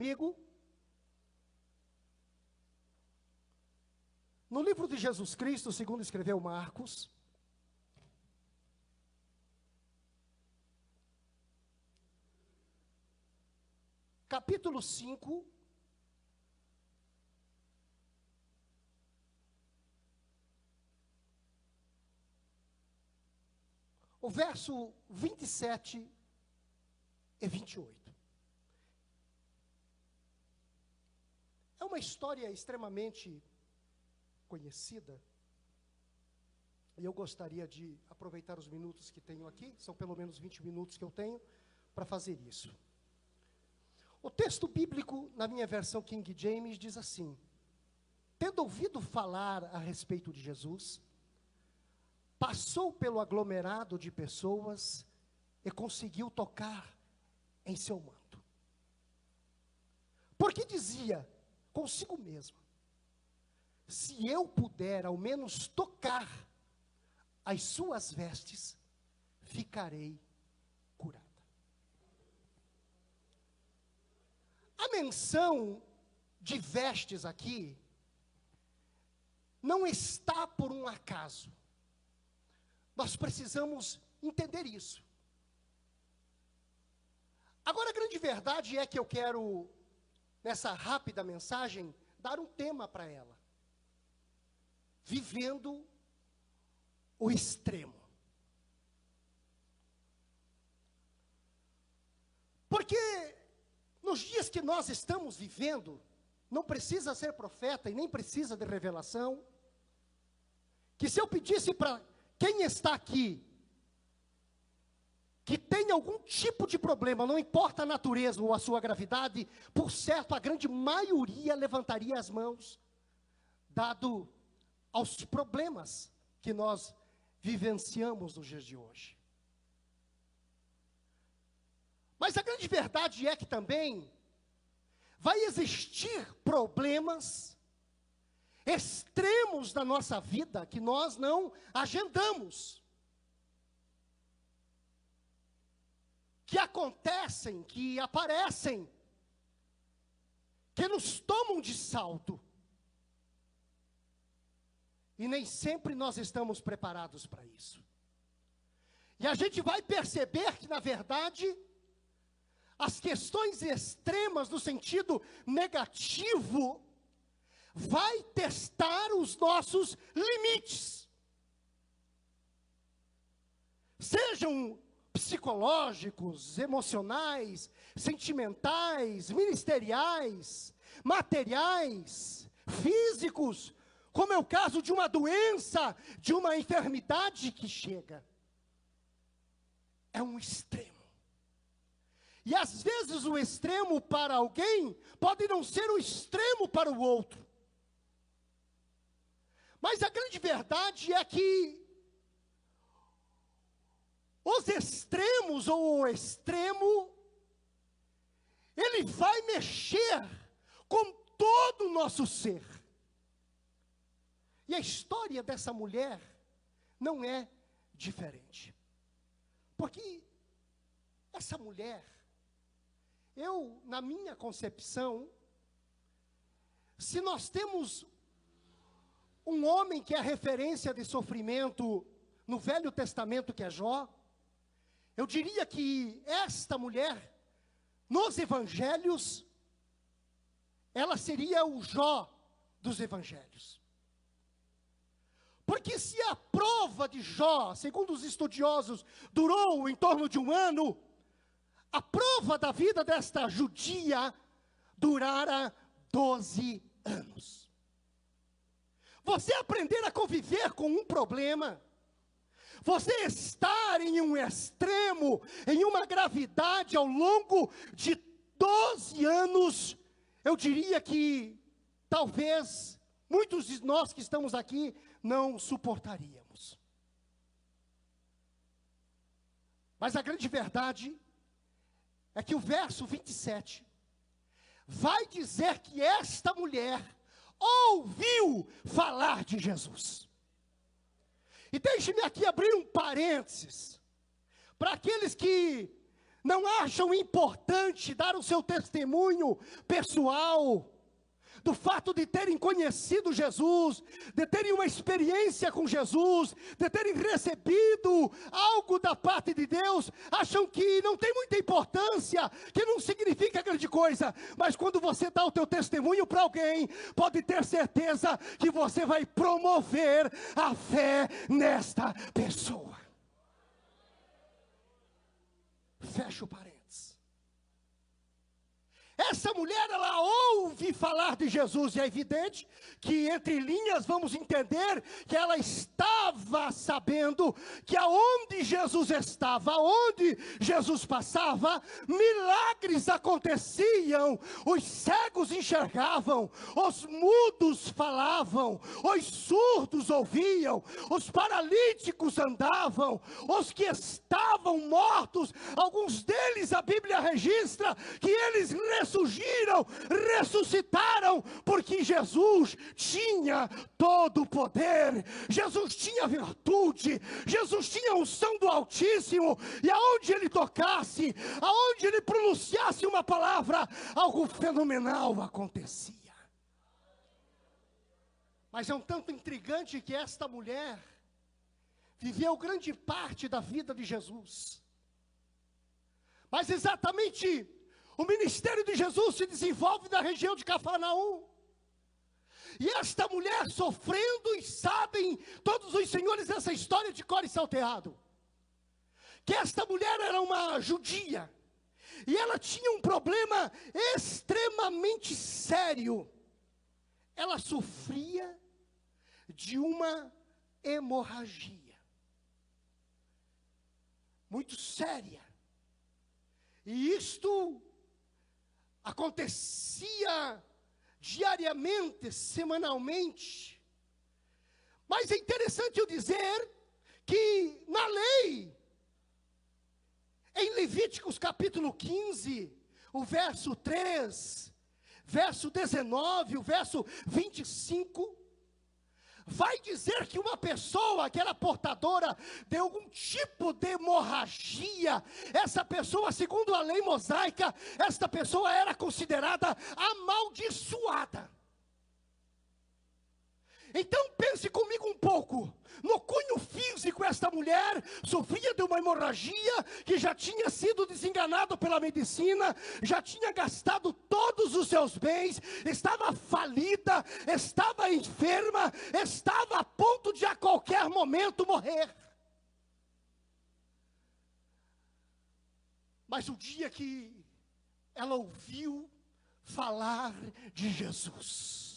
Comigo, no livro de Jesus Cristo, segundo escreveu Marcos, capítulo 5, o verso 27 e 28. É uma história extremamente conhecida, e eu gostaria de aproveitar os minutos que tenho aqui, são pelo menos 20 minutos que eu tenho, para fazer isso. O texto bíblico, na minha versão King James, diz assim: tendo ouvido falar a respeito de Jesus, passou pelo aglomerado de pessoas e conseguiu tocar em seu manto. Porque dizia consigo mesmo: se eu puder ao menos tocar as suas vestes, ficarei curada. A menção de vestes aqui não está por um acaso. Nós precisamos entender isso. Agora, a grande verdade é que eu quero, nessa rápida mensagem, dar um tema para ela: vivendo o extremo. Porque nos dias que nós estamos vivendo, não precisa ser profeta e nem precisa de revelação, que se eu pedisse para quem está aqui, que tem algum tipo de problema, não importa a natureza ou a sua gravidade, por certo, a grande maioria levantaria as mãos, dado aos problemas que nós vivenciamos nos dias de hoje. Mas a grande verdade é que também vai existir problemas extremos na nossa vida que nós não agendamos, que acontecem, que aparecem, que nos tomam de salto. E nem sempre nós estamos preparados para isso. E a gente vai perceber que, na verdade, as questões extremas no sentido negativo vai testar os nossos limites. Sejam psicológicos, emocionais, sentimentais, ministeriais, materiais, físicos, como é o caso de uma doença, de uma enfermidade que chega. É um extremo. E às vezes o extremo para alguém pode não ser o extremo para o outro. Mas a grande verdade é que os extremos ou o extremo, ele vai mexer com todo o nosso ser. E a história dessa mulher não é diferente. Porque essa mulher, na minha concepção, se nós temos um homem que é referência de sofrimento no Velho Testamento, que é Jó, eu diria que esta mulher, nos evangelhos, ela seria o Jó dos evangelhos. Porque se a prova de Jó, segundo os estudiosos, durou em torno de 1 ano, a prova da vida desta judia durara 12 anos. Você aprender a conviver com um problema, você estar em um extremo, em uma gravidade ao longo de 12 anos, eu diria que talvez muitos de nós que estamos aqui não suportaríamos. Mas a grande verdade é que o verso 27 vai dizer que esta mulher ouviu falar de Jesus. E deixe-me aqui abrir um parênteses, para aqueles que não acham importante dar o seu testemunho pessoal, do fato de terem conhecido Jesus, de terem uma experiência com Jesus, de terem recebido algo da parte de Deus, acham que não tem muita importância, que não significa grande coisa, mas quando você dá o teu testemunho para alguém, pode ter certeza que você vai promover a fé nesta pessoa. Fecha o parênteses. Essa mulher, ela ouve falar de Jesus, e é evidente que entre linhas vamos entender que ela estava sabendo que aonde Jesus estava, aonde Jesus passava, milagres aconteciam, os cegos enxergavam, os mudos falavam, os surdos ouviam, os paralíticos andavam, os que estavam mortos, alguns deles a Bíblia registra que eles ressurgiram, ressuscitaram, porque Jesus tinha todo o poder, Jesus tinha virtude, Jesus tinha unção do Altíssimo, e aonde ele tocasse, aonde ele pronunciasse uma palavra, algo fenomenal acontecia. Mas é um tanto intrigante que esta mulher viveu grande parte da vida de Jesus, mas exatamente o ministério de Jesus se desenvolve na região de Cafarnaum. E esta mulher sofrendo, e sabem todos os senhores dessa história de cor e salteado, que esta mulher era uma judia, e ela tinha um problema extremamente sério. Ela sofria de uma hemorragia muito séria, e isto acontecia diariamente, semanalmente. Mas é interessante eu dizer que na lei, em Levíticos capítulo 15, o verso 3, verso 19, o verso 25, vai dizer que uma pessoa que era portadora de algum tipo de hemorragia, essa pessoa, segundo a lei mosaica, esta pessoa era considerada amaldiçoada. Então pense comigo um pouco, no cunho físico esta mulher sofria de uma hemorragia, que já tinha sido desenganado pela medicina, já tinha gastado todos os seus bens, estava falida, estava enferma, estava a ponto de a qualquer momento morrer. Mas o dia que ela ouviu falar de Jesus,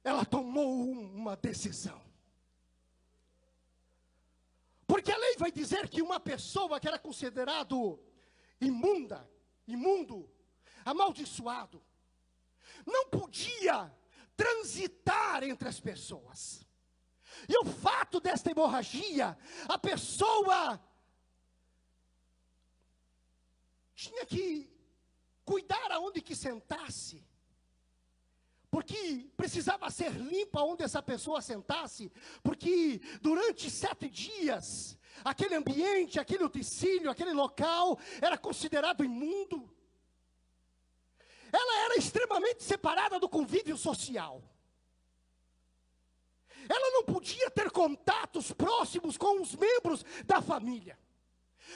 ela tomou uma decisão. Porque a lei vai dizer que uma pessoa que era considerado imundo, amaldiçoado, não podia transitar entre as pessoas. E o fato desta hemorragia, a pessoa tinha que cuidar aonde que sentasse, porque precisava ser limpa onde essa pessoa sentasse, porque durante 7 dias, aquele ambiente, aquele utensílio, aquele local, era considerado imundo. Ela era extremamente separada do convívio social. Ela não podia ter contatos próximos com os membros da família.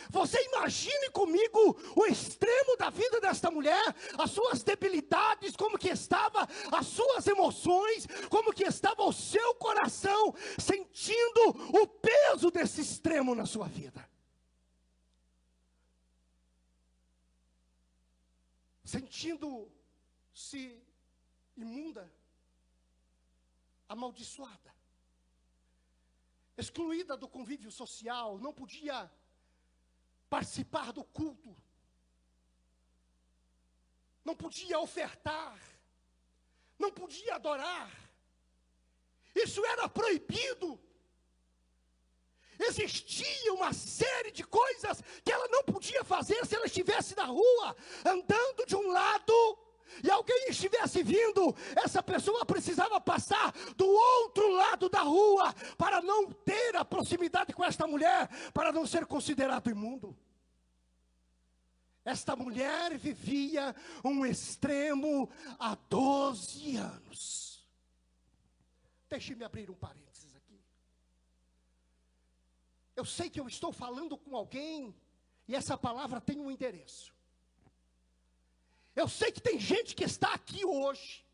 Você imagine comigo o extremo da vida desta mulher, as suas debilidades, como que estava as suas emoções, como que estava o seu coração, sentindo o peso desse extremo na sua vida. Sentindo-se imunda, amaldiçoada, excluída do convívio social, não podia participar do culto, não podia ofertar, não podia adorar, isso era proibido. Existia uma série de coisas que ela não podia fazer se ela estivesse na rua, andando de um lado, e alguém estivesse vindo, essa pessoa precisava passar do outro lado da rua, para não ter a proximidade com esta mulher, para não ser considerado imundo. Esta mulher vivia um extremo há 12 anos. Deixe-me abrir um parênteses aqui. Eu sei que eu estou falando com alguém, e essa palavra tem um endereço. Eu sei que tem gente que está aqui hoje,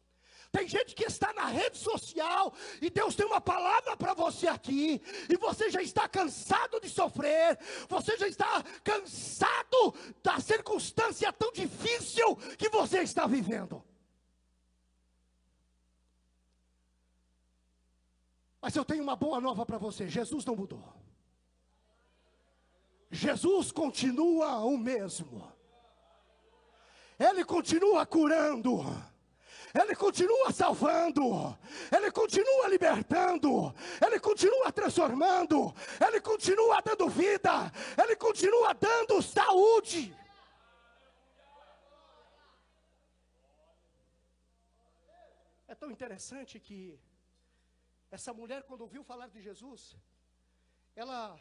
tem gente que está na rede social, e Deus tem uma palavra para você aqui, e você já está cansado de sofrer, você já está cansado da circunstância tão difícil que você está vivendo. Mas eu tenho uma boa nova para você: Jesus não mudou. Jesus continua o mesmo. Ele continua curando, Ele continua salvando, Ele continua libertando, Ele continua transformando, Ele continua dando vida, Ele continua dando saúde. É tão interessante que essa mulher, quando ouviu falar de Jesus, ela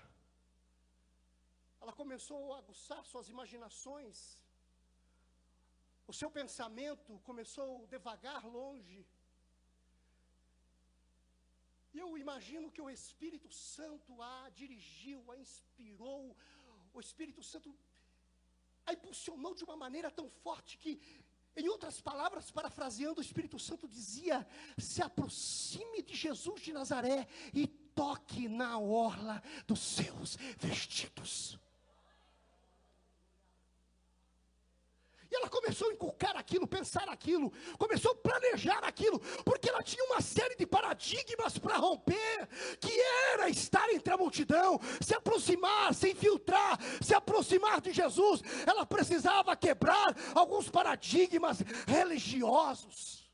começou a aguçar suas imaginações. O seu pensamento começou devagar longe. E eu imagino que o Espírito Santo a dirigiu, a inspirou. O Espírito Santo a impulsionou de uma maneira tão forte que, em outras palavras, parafraseando, o Espírito Santo dizia: se aproxime de Jesus de Nazaré e toque na orla dos seus vestidos. E ela começou a inculcar aquilo, pensar aquilo, começou a planejar aquilo, porque ela tinha uma série de paradigmas para romper, que era estar entre a multidão, se aproximar, se infiltrar, se aproximar de Jesus. Ela precisava quebrar alguns paradigmas religiosos.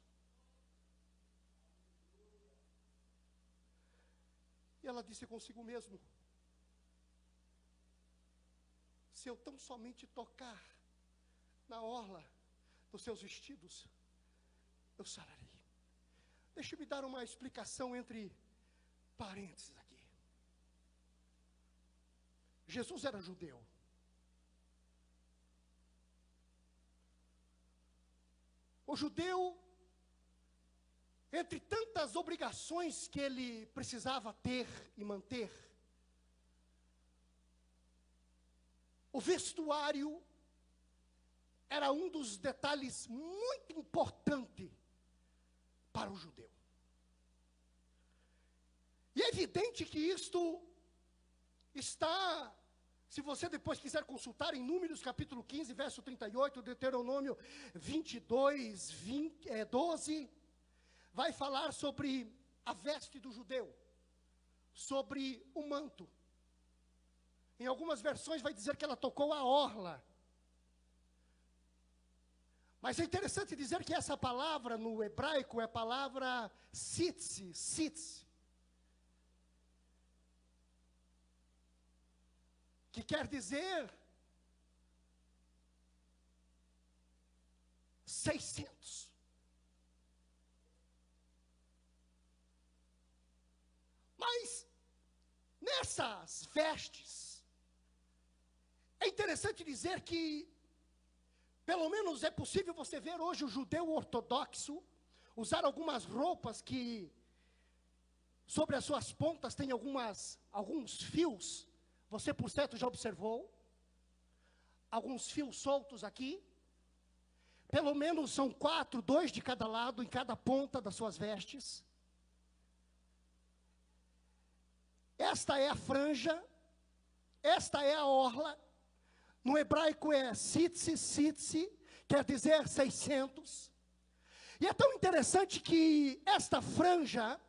E ela disse consigo mesmo: se eu tão somente tocar na orla dos seus vestidos, eu sararei. Deixe-me dar uma explicação entre parênteses aqui. Jesus era judeu. O judeu, entre tantas obrigações que ele precisava ter e manter, o vestuário era um dos detalhes muito importantes para o judeu. E é evidente que isto está, se você depois quiser consultar em Números capítulo 15, verso 38, Deuteronômio 22, 12, vai falar sobre a veste do judeu, sobre o manto. Em algumas versões vai dizer que ela tocou a orla. Mas é interessante dizer que essa palavra no hebraico é a palavra sitz, que quer dizer 600. Mas nessas vestes, é interessante dizer que, pelo menos é possível você ver hoje o judeu ortodoxo usar algumas roupas que sobre as suas pontas tem alguns fios. Você, por certo, já observou alguns fios soltos aqui. Pelo menos são 4, 2 de cada lado, em cada ponta das suas vestes. Esta é a franja, esta é a orla. No hebraico é sitsi, quer dizer 600. E é tão interessante que esta franja,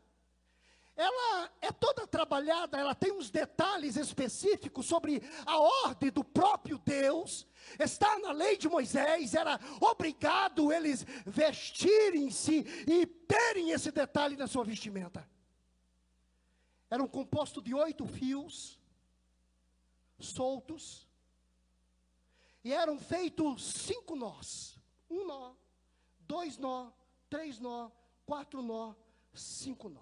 ela é toda trabalhada, ela tem uns detalhes específicos sobre a ordem do próprio Deus. Está na lei de Moisés, era obrigado eles vestirem-se e terem esse detalhe na sua vestimenta. Era um composto de 8 fios soltos. E eram feitos 5 nós. 1 nó, 2 nó, 3 nó, 4 nó, 5 nó.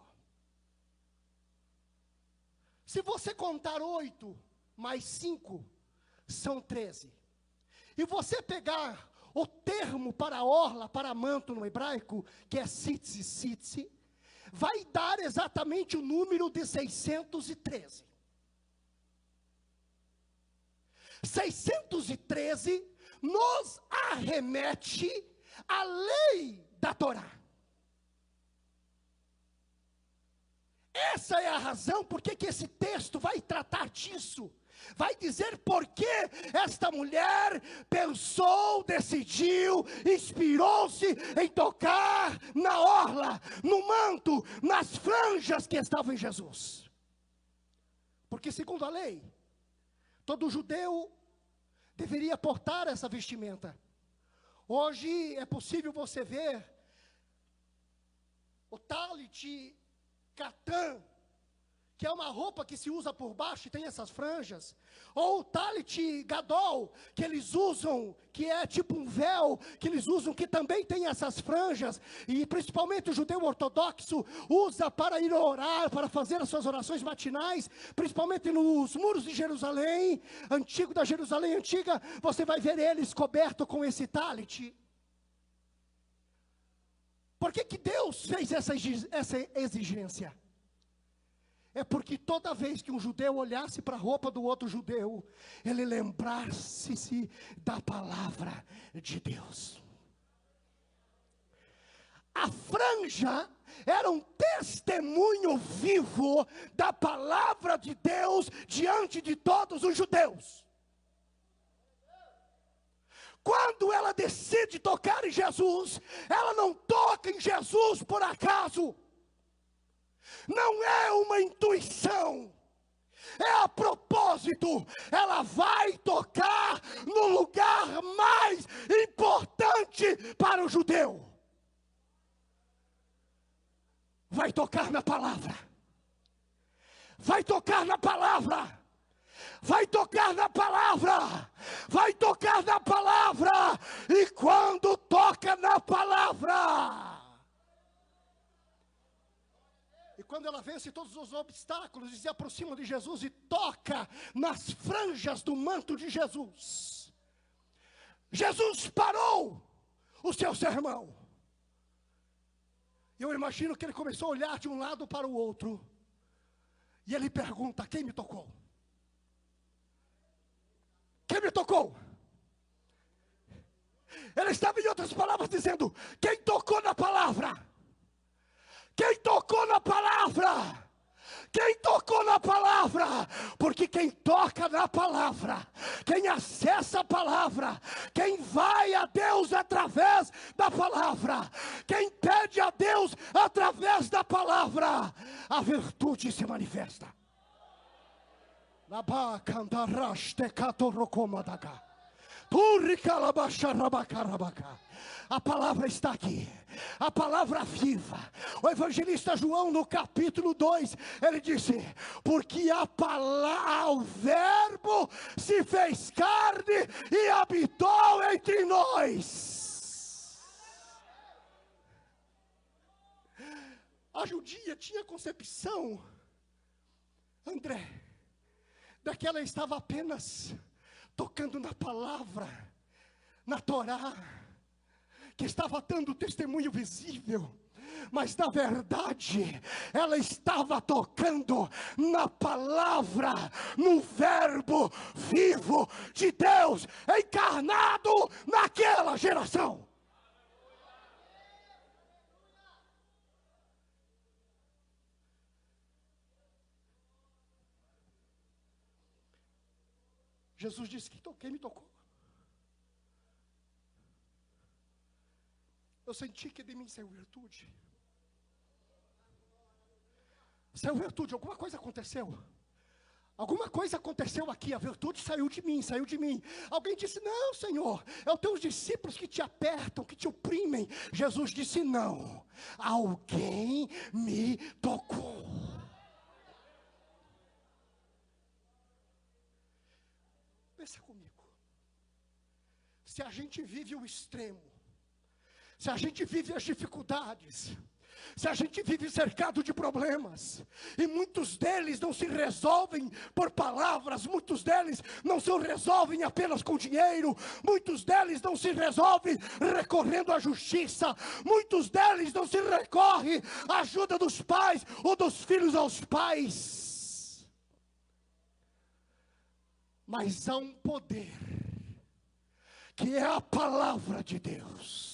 Se você contar 8 mais 5, são 13. E você pegar o termo para orla, para manto no hebraico, que é sitsi, vai dar exatamente o número de 613. 613 nos arremete à lei da Torá. Essa é a razão por que esse texto vai tratar disso. Vai dizer por que esta mulher pensou, decidiu, inspirou-se em tocar na orla, no manto, nas franjas que estavam em Jesus. Porque segundo a lei, todo judeu deveria portar essa vestimenta. Hoje é possível você ver o talit Catan, que é uma roupa que se usa por baixo e tem essas franjas, ou o talit gadol, que eles usam, que é tipo um véu, que eles usam, que também tem essas franjas, e principalmente o judeu ortodoxo usa para ir orar, para fazer as suas orações matinais, principalmente nos muros de Jerusalém, da Jerusalém antiga, você vai ver eles cobertos com esse talit. Por que Deus fez essa exigência? É porque toda vez que um judeu olhasse para a roupa do outro judeu, ele lembrasse-se da palavra de Deus. A franja era um testemunho vivo da palavra de Deus diante de todos os judeus. Quando ela decide tocar em Jesus, ela não toca em Jesus por acaso. Não é uma intuição, é a propósito. Ela vai tocar no lugar mais importante para o judeu. Vai tocar na palavra. Vai tocar na palavra. Vai tocar na palavra, vai tocar na palavra, e quando toca na palavra, e quando ela vence todos os obstáculos e se aproxima de Jesus e toca nas franjas do manto de Jesus, Jesus parou o seu sermão. Eu imagino que ele começou a olhar de um lado para o outro, e ele pergunta: quem me tocou? Quem me tocou? Ele estava, em outras palavras, dizendo: quem tocou na palavra? Quem tocou na palavra? Quem tocou na palavra? Porque quem toca na palavra, quem acessa a palavra, quem vai a Deus através da palavra, quem pede a Deus através da palavra, a virtude se manifesta. A palavra está aqui, a palavra viva. O evangelista João, no capítulo 2, ele disse: porque a palavra, o verbo se fez carne e habitou entre nós. A judia tinha concepção, André, daquela estava apenas tocando na palavra, na Torá, que estava dando testemunho visível, mas na verdade ela estava tocando na palavra, no verbo vivo de Deus encarnado naquela geração. Jesus disse que quem me tocou? Eu senti que de mim saiu virtude. Saiu virtude, alguma coisa aconteceu. Alguma coisa aconteceu aqui, a virtude saiu de mim, saiu de mim. Alguém disse: não, Senhor, é os teus discípulos que te apertam, que te oprimem. Jesus disse: não, alguém me tocou. Pensa comigo, se a gente vive o extremo, Se a gente vive as dificuldades, se a gente vive cercado de problemas, e muitos deles não se resolvem por palavras, muitos deles não se resolvem apenas com dinheiro, muitos deles não se resolvem recorrendo à justiça, muitos deles não se recorre à ajuda dos pais ou dos filhos aos pais. Mas há um poder, que é a palavra de Deus,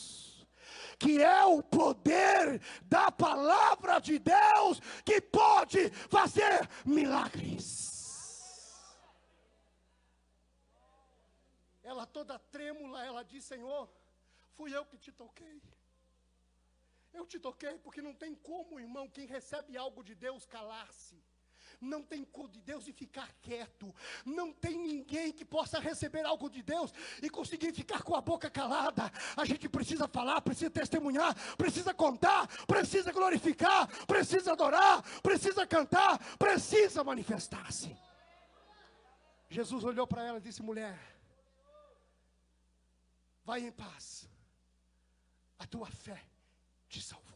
que é o poder da palavra de Deus, que pode fazer milagres. Ela toda trêmula, ela diz: Senhor, fui eu que te toquei. Eu te toquei, porque não tem como, irmão, quem recebe algo de Deus calar-se. Não tem como de Deus e ficar quieto. Não tem ninguém que possa receber algo de Deus e conseguir ficar com a boca calada. A gente precisa falar, precisa testemunhar, precisa contar, precisa glorificar, precisa adorar, precisa cantar, precisa manifestar-se. Jesus olhou para ela e disse: mulher, vai em paz, a tua fé te salvou.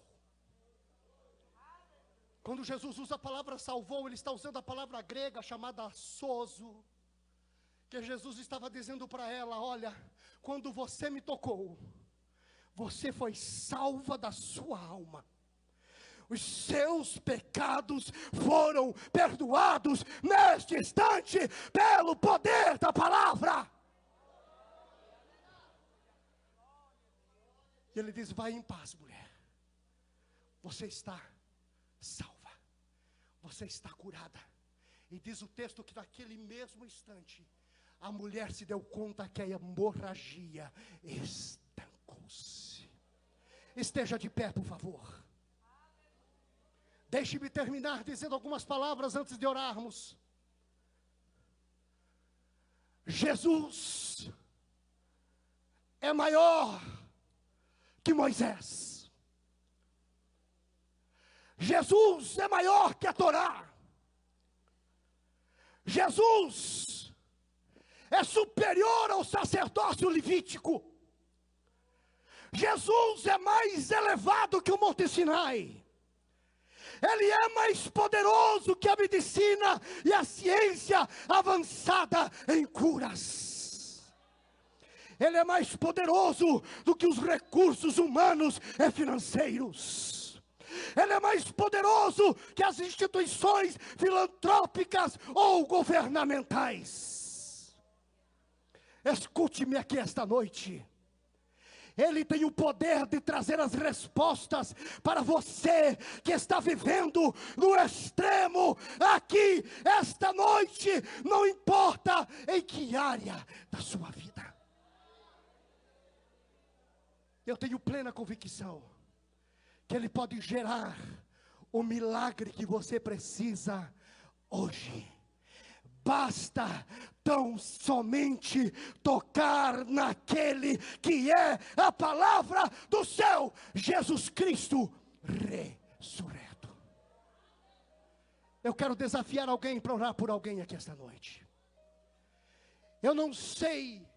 Quando Jesus usa a palavra salvou, ele está usando a palavra grega chamada sozo, que Jesus estava dizendo para ela: olha, quando você me tocou, você foi salva da sua alma, os seus pecados foram perdoados neste instante, pelo poder da palavra. E ele diz: vai em paz, mulher, você está salva, você está curada. E diz o texto que naquele mesmo instante, a mulher se deu conta que a hemorragia estancou-se. Esteja de pé, por favor. Deixe-me terminar dizendo algumas palavras antes de orarmos. Jesus é maior que Moisés. Jesus é maior que a Torá. Jesus é superior ao sacerdócio levítico. Jesus é mais elevado que o Monte Sinai. Ele é mais poderoso que a medicina e a ciência avançada em curas. Ele é mais poderoso do que os recursos humanos e financeiros. Ele é mais poderoso que as instituições filantrópicas ou governamentais. Escute-me aqui esta noite. Ele tem o poder de trazer as respostas para você que está vivendo no extremo aqui, esta noite, não importa em que área da sua vida. Eu tenho plena convicção que Ele pode gerar o milagre que você precisa hoje. Basta tão somente tocar naquele que é a palavra do céu, Jesus Cristo ressurreto. Eu quero desafiar alguém para orar por alguém aqui esta noite. Eu não sei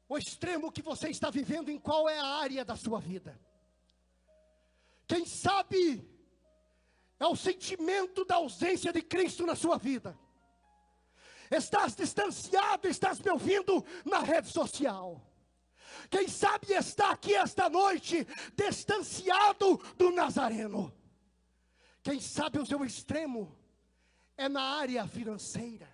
o extremo que você está vivendo, em qual é a área da sua vida. Quem sabe é o sentimento da ausência de Cristo na sua vida. Estás distanciado, estás me ouvindo na rede social. Quem sabe está aqui esta noite distanciado do Nazareno. Quem sabe o seu extremo é na área financeira.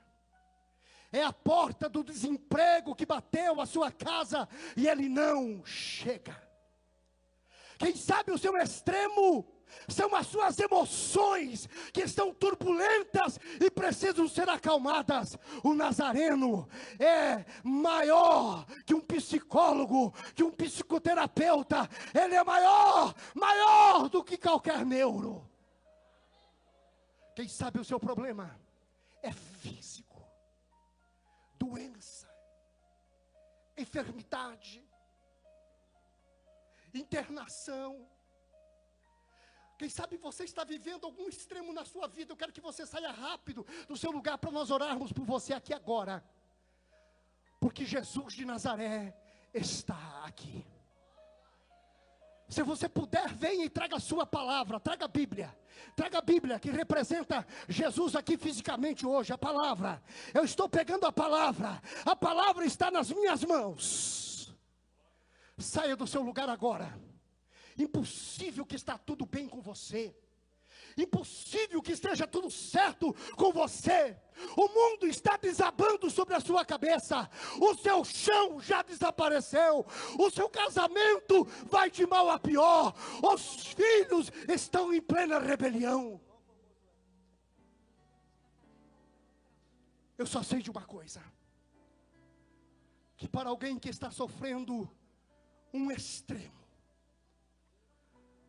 É a porta do desemprego que bateu a sua casa e ele não chega. Quem sabe o seu extremo são as suas emoções que estão turbulentas e precisam ser acalmadas. O Nazareno é maior que um psicólogo, que um psicoterapeuta. Ele é maior do que qualquer neuro. Quem sabe o seu problema é físico, doença, enfermidade, internação. Quem sabe você está vivendo algum extremo na sua vida. Eu quero que você saia rápido do seu lugar para nós orarmos por você aqui agora. Porque Jesus de Nazaré está aqui. Se você puder, venha e traga a sua palavra, traga a Bíblia. Traga a Bíblia que representa Jesus aqui fisicamente hoje, a palavra. Eu estou pegando a palavra está nas minhas mãos. Saia do seu lugar agora. Impossível que está tudo bem com você. Impossível que esteja tudo certo com você. O mundo está desabando sobre a sua cabeça. O seu chão já desapareceu. O seu casamento vai de mal a pior. Os filhos estão em plena rebelião. Eu só sei de uma coisa: que para alguém que está sofrendo um extremo,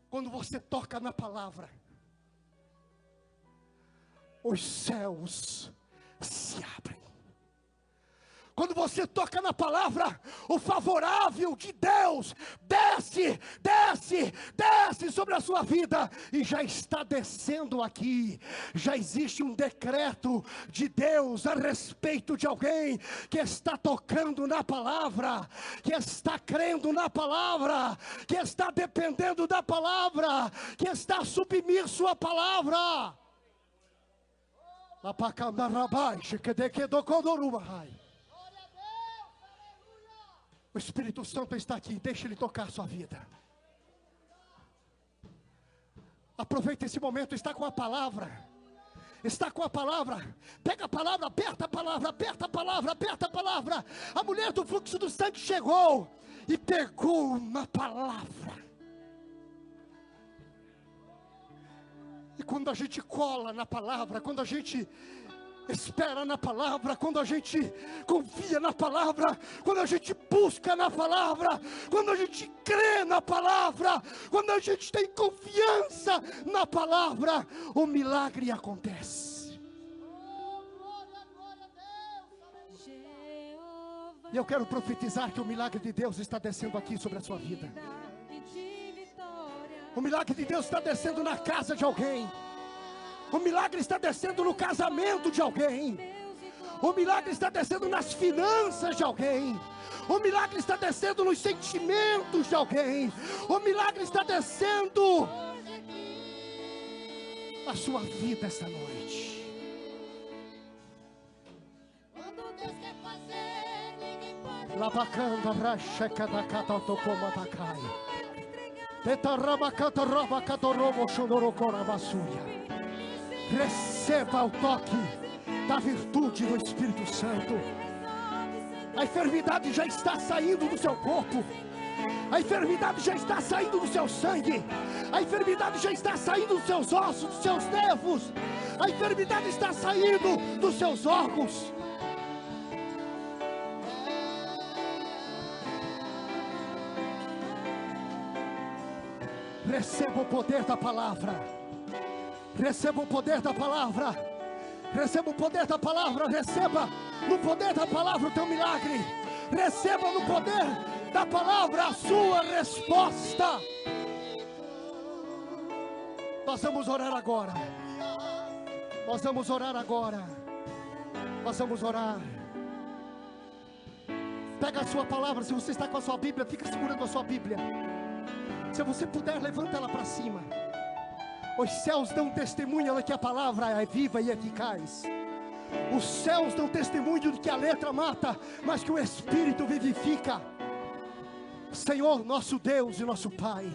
quando você toca na palavra, os céus se abrem. Quando você toca na palavra, o favorável de Deus desce sobre a sua vida. E já está descendo aqui. Já existe um decreto de Deus a respeito de alguém que está tocando na palavra, que está crendo na palavra, que está dependendo da palavra, que está submisso à palavra. O Espírito Santo está aqui, deixa Ele tocar a sua vida. Aproveita esse momento, está com a palavra. Está com a palavra. Pega a palavra, aperta a palavra, aperta a palavra, aperta a palavra. A mulher do fluxo do sangue chegou e pegou uma palavra. E quando a gente cola na palavra, quando a gente espera na palavra, quando a gente confia na palavra, quando a gente busca na palavra, quando a gente crê na palavra, quando a gente tem confiança na palavra, o milagre acontece. E eu quero profetizar que o milagre de Deus está descendo aqui sobre a sua vida. O milagre de Deus está descendo na casa de alguém. O milagre está descendo no casamento de alguém. O milagre está descendo nas finanças de alguém. O milagre está descendo nos sentimentos de alguém. O milagre está descendo na sua vida esta noite. Quando Deus quer fazer, ninguém pode. Lavacanda racheca da cata tocoma da caia. Tetarabacata robacata robo chororocora basúria. Receba o toque da virtude do Espírito Santo. A enfermidade já está saindo do seu corpo. A enfermidade já está saindo do seu sangue. A enfermidade já está saindo dos seus ossos, dos seus nervos. A enfermidade está saindo dos seus órgãos. Receba o poder da palavra. Receba o poder da palavra. Receba o poder da palavra. Receba no poder da palavra o teu milagre. Receba no poder da palavra a sua resposta. Nós vamos orar agora. Nós vamos orar agora. Nós vamos orar. Pega a sua palavra. Se você está com a sua Bíblia, fica segurando a sua Bíblia. Se você puder, levanta ela para cima. Os céus dão testemunho de que a palavra é viva e eficaz. Os céus dão testemunho de que a letra mata, mas que o Espírito vivifica. Senhor, nosso Deus e nosso Pai,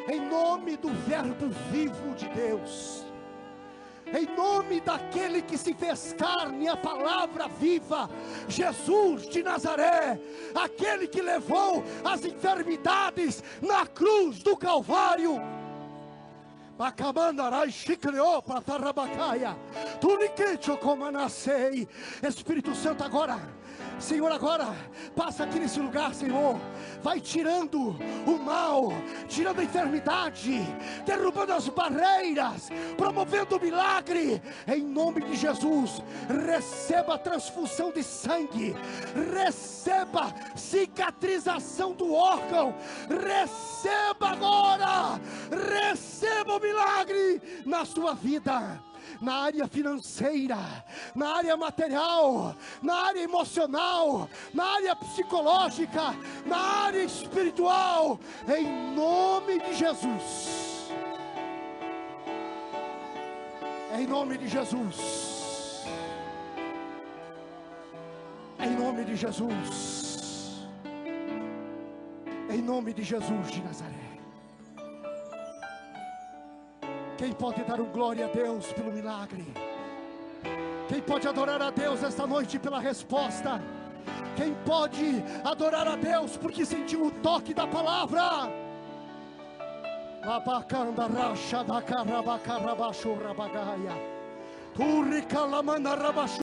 em nome do Verbo vivo de Deus, em nome daquele que se fez carne, a palavra viva, Jesus de Nazaré, aquele que levou as enfermidades na cruz do Calvário. Espírito Santo, agora, Senhor, agora passa aqui nesse lugar, Senhor. Vai tirando o mal, tirando a enfermidade, derrubando as barreiras, promovendo o milagre, em nome de Jesus. Receba a transfusão de sangue, receba cicatrização do órgão, receba agora, receba o milagre na sua vida. na área financeira, na área material, na área emocional, na área psicológica, na área espiritual, em nome de Jesus. Em nome de Jesus. Em nome de Jesus. Em nome de Jesus de Nazaré. Quem pode dar glória a Deus pelo milagre? Quem pode adorar a Deus esta noite pela resposta? Quem pode adorar a Deus porque sentiu o toque da palavra? Labacanda racha da carabacarabachu rabagaia. Turri calamanda rabachu.